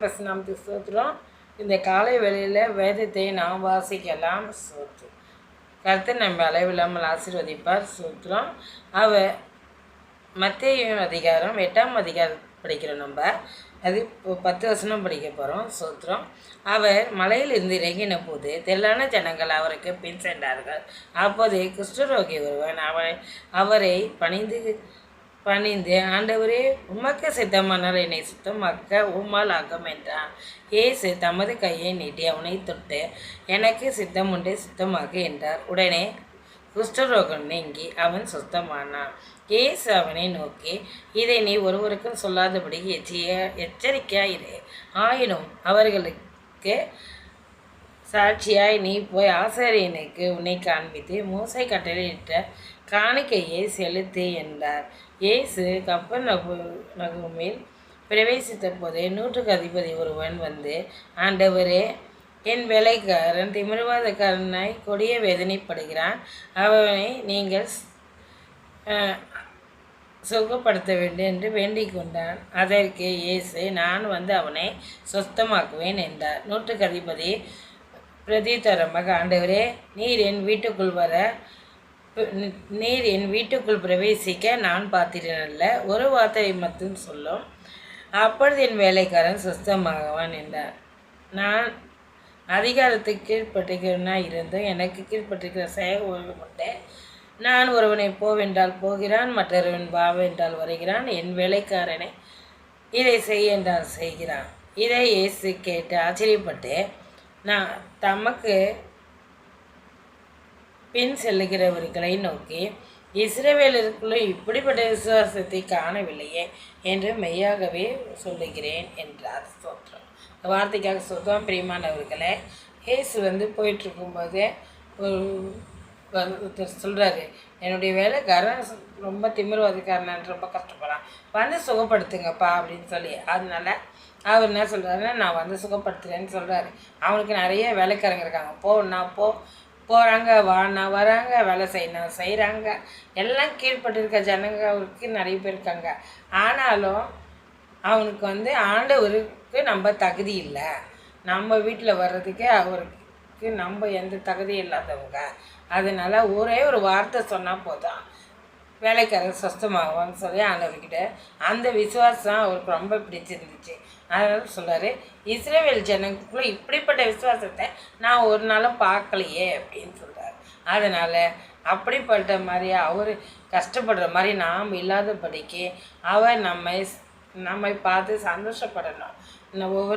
நமக்கு ஸ்தோத்திரம். இந்த காலை வேளையில் வேதத்தை நாம் வாசிக்கலாம். ஸ்தோத்திரம். கர்த்தர் நம்ம அளவில்லாமல் ஆசீர்வதிப்பார். ஸ்தோத்திரம். அவர் மத்தேயு அதிகாரம் 8ஆம் அதிகாரம் படிக்கிறோம். நம்ம அது 10 வசனம் படிக்க போகிறோம். ஸ்தோத்திரம். அவர் மலையிலிருந்து இறங்கின போது திரளான ஜனங்கள் அவருக்கு பின் சென்றார்கள். அப்போது குஷ்டரோகி ஒருவன் அவரை பணிந்து ஆண்டவரே, உமக்கு சித்தமானால் என்னை சுத்தமாக்க உம்மால் ஆகும் என்றான். இயேசு தமது கையை நீட்டி அவனை தொட்டு, எனக்கு சித்தம் உண்டு, சுத்தமாக்கு என்றார். உடனே குஷ்டரோகம் நீங்கி அவன் சுத்தமானான். இயேசு அவனை நோக்கி, இதை நீ ஒருவருக்கும் சொல்லாதபடி எச்சரிக்கையாயிரு. ஆயினும் அவர்களுக்கு சாட்சியாய் நீ போய் ஆசாரியனுக்கு உன்னை காண்பித்து மோசே கட்டளையிட்ட காணிக்கையை செலுத்து என்றார். இயேசு கப்பர்நகூமில் பிரவேசித்த போது 100க்கு அதிபதி ஒருவன் வந்து, ஆண்டவரே, என் வேலைக்காரன் திமிர்வாதக்காரனாய் கொடிய வேதனைப்படுகிறான். அவனை நீங்கள் சுகப்படுத்த வேண்டும் என்று வேண்டிக் கொண்டான். அதற்கு இயேசு, நான் வந்து அவனை சொஸ்தமாக்குவேன் என்றார். 100க்கு அதிபதி பிரதித்தரமாக, ஆண்டவரே, நீர் என் வீட்டுக்குள் பிரவேசிக்க நான் பாத்திரனல்ல. ஒரு வார்த்தை மட்டும் சொல்லும், அப்பொழுது என் வேலைக்காரன் சுத்தமாகவான் என்றார். நான் அதிகாரத்துக்கு கீழ்பட்டிருக்கிறவனாய் இருந்தும் எனக்கு கீழ்பட்டிருக்கிற செயல் உண்டு. நான் ஒருவனை போவென்றால் போகிறான், மற்றொருவன் வாவென்றால் வருகிறான். என் வேலைக்காரனை இதை செய் என்றால் செய்கிறான். இதை இயேசு கேட்டு ஆச்சரியப்பட்டு, நான் தமக்கு பின் செல்லுகிறவர்களை நோக்கி, இஸ்ரவேலருக்குள்ளே இப்படிப்பட்ட விசுவாசத்தை காணவில்லையே என்று மெய்யாகவே சொல்லுகிறேன் என்றார். ஸ்தோத்திரம். இந்த வார்த்தைக்காக சொல்லுவோம். பிரியமானவர்களே, இயேசு போயிட்டுருக்கும்போது ஒருத்தர் சொல்கிறாரு, என்னுடைய வேலைக்காரன் ரொம்ப திமிர்வாதிக்காரன், ரொம்ப கஷ்டப்படுறான், சுகப்படுத்துங்கப்பா அப்படின்னு சொல்லி. அதனால அவர் என்ன சொல்கிறாருன்னா, நான் சுகப்படுத்துகிறேன்னு சொல்கிறாரு. அவனுக்கு நிறைய வேலைக்காரங்க இருக்காங்க. போகிறாங்க, வராங்க, வேலை செய்கிறாங்க. எல்லாம் கீழ்பட்டிருக்க ஜனங்க அவருக்கு நிறைய பேர் இருக்காங்க. ஆனாலும் அவனுக்கு ஆண்டவருக்கு நம்ம தகுதி இல்லை. நம்ம வீட்டில் வர்றதுக்கு அவருக்கு நம்ம எந்த தகுதியும் இல்லாதவங்க. அதனால் ஒரே ஒரு வார்த்தை சொன்னால் போதும், வேலைக்காரர் சொஸ்தமாகுவான்னு சொல்லி ஆண்டவர்கிட்ட அந்த விசுவாசம் அவருக்கு ரொம்ப பிடிச்சிருந்துச்சு. அதனால சொல்கிறாரு, இஸ்ரவேல் ஜனங்களுக்குள்ளே இப்படிப்பட்ட விசுவாசத்தை நான் ஒரு நாளும் பார்க்கலையே அப்படின்னு சொல்கிறார். அதனால் அப்படிப்பட்ட மாதிரி அவர் கஷ்டப்படுற மாதிரி நாம் இல்லாதபடிக்கு அவர் நம்மை பார்த்து சந்தோஷப்படணும். ஒவ்வொரு